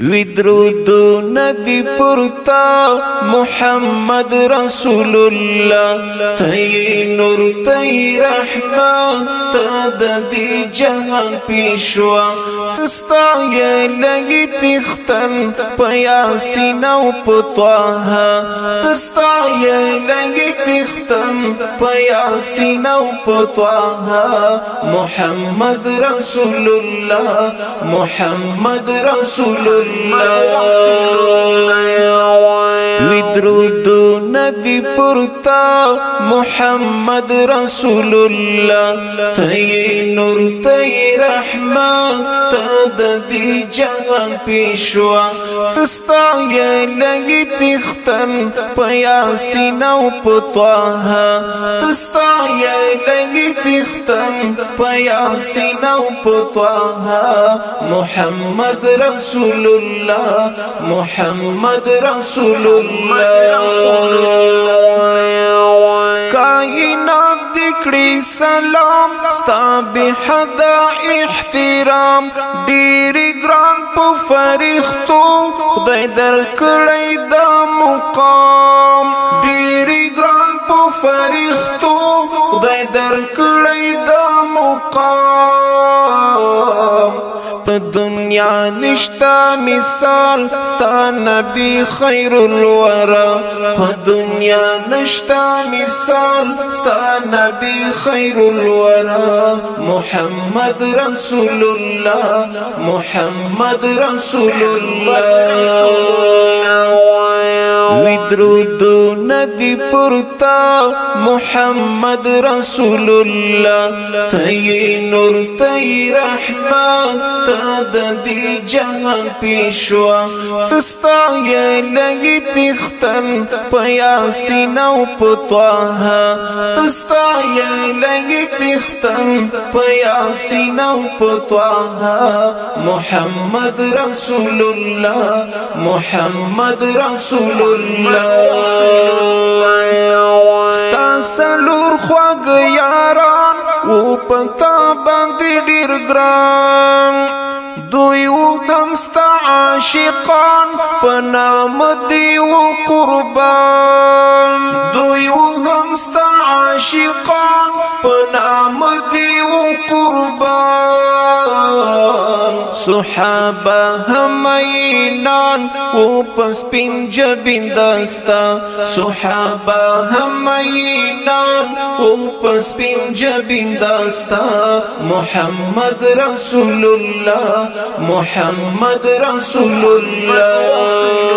ودرود ندی پرتا محمد رسول الله تی نور تی رحمت تددی جهان پیشوا تستا یلگی تختن پیاسین و پتواها تستا یلگی تختن پیاسین و پتواها محمد رسول الله محمد رسول الله ودرود ندی پرتا محمد رسول الله تی نور تی رحمت تددی جهان پیشوا تستا یلگی تختن پیاسین و پتواها تستا یلگی تختن پیاسین و پتواها محمد رسول الله محمد رسول الله کائنات دکڑی سلام ستا بحد احترام ډیری ګران په فرښتو خدای درکړی دا مقام ډیری ګران په فرښتو خدای درکړی دا مقام دنیا نشتا مثال ستا نبی خیر الورا دنیا نشتا مثال ستا نبی خیر الورا محمد رسول الله محمد رسول الله ودرود ندی پرتا محمد رسول الله تی نور تی رحمت تددی جهان پیشوا تستا یلگی تختن پیاسین و پتواها تستا یلگی تختن پیاسین و پتواها محمد رسول الله محمد رسول الله ستا سلور خواږ یاران و پتا باندې ډیر ګران دوی و هم ستا عاشقان په نام دی و قربان دوی و هم ستا عاشقان په نام دی و قربان صحابه همینان و پس پین جبین دستا صحابه همینان و پس پین جبین دستا محمد رسول الله محمد رسول الله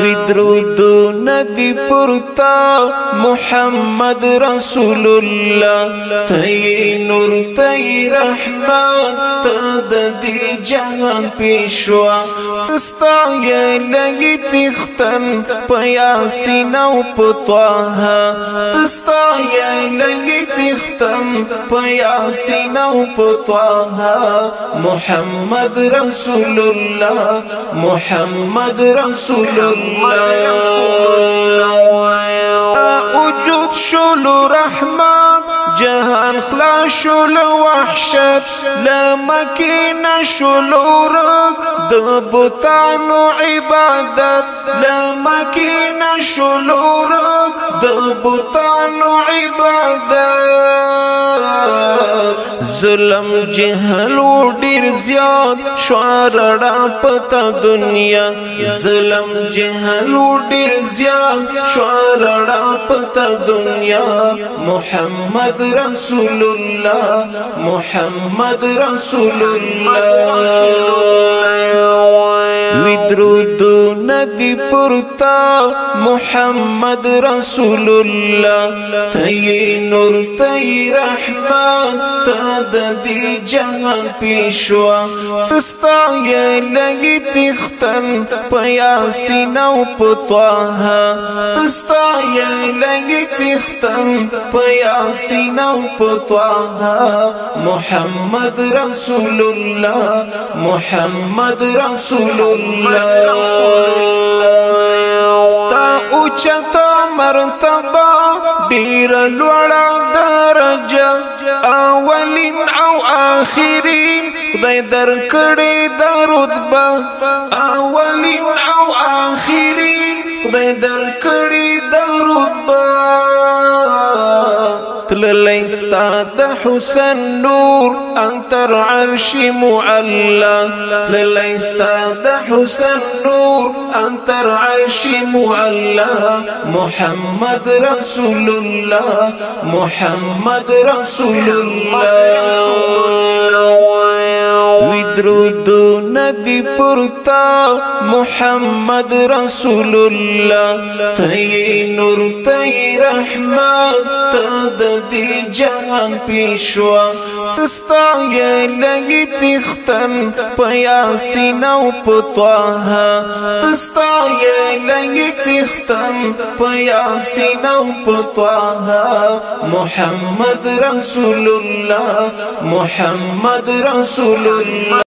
ودرود ندی پرتا محمد رسول الله تی نور تی رحمت تددی جهان پیشوا تستا یلگی تختن پیاسین و پتواها تستا یلگی تختن پیاسین و پتواها محمد رسول الله محمد رسول الله ستا وجود شلو رحمت جهان خلا شلو وحشت لمکین شلو رد دبتانو عبادت لمکین شلو رد دبتانو عبادت ظلم جهل و ډیر زیاد شوارړه پتا دنیا ظلم جهل و ډیر زیاد شوارړه پتا دنیا محمد رسول الله محمد رسول الله ودرود ندی پرتا محمد رسول الله تی نور تی رحمت تددی جهان پیشوا تستا یلگی تختن پیاسین و پتواها تستا یلگی تختن پیاسین و پتواها محمد رسول الله محمد رسول الله ستا اوچتا مرتبه ډیر لوړه درجه اولین او آخرین خدای در کړی دا رتبه خدای درکړي درود تللی ستا د حسن نور انتر عرش معلا تللی ستا د حسن نور انتر عرش معلا محمد رسول الله محمد رسول الله ودرود ندی پرتا محمد رسول الله تی نور تی رحمت تددی جهان پیشوا تستا یلگی تختن پیاسین و پتواها تستا یلگی تختن پیاسین و پتواها محمد رسول الله محمد رسول الله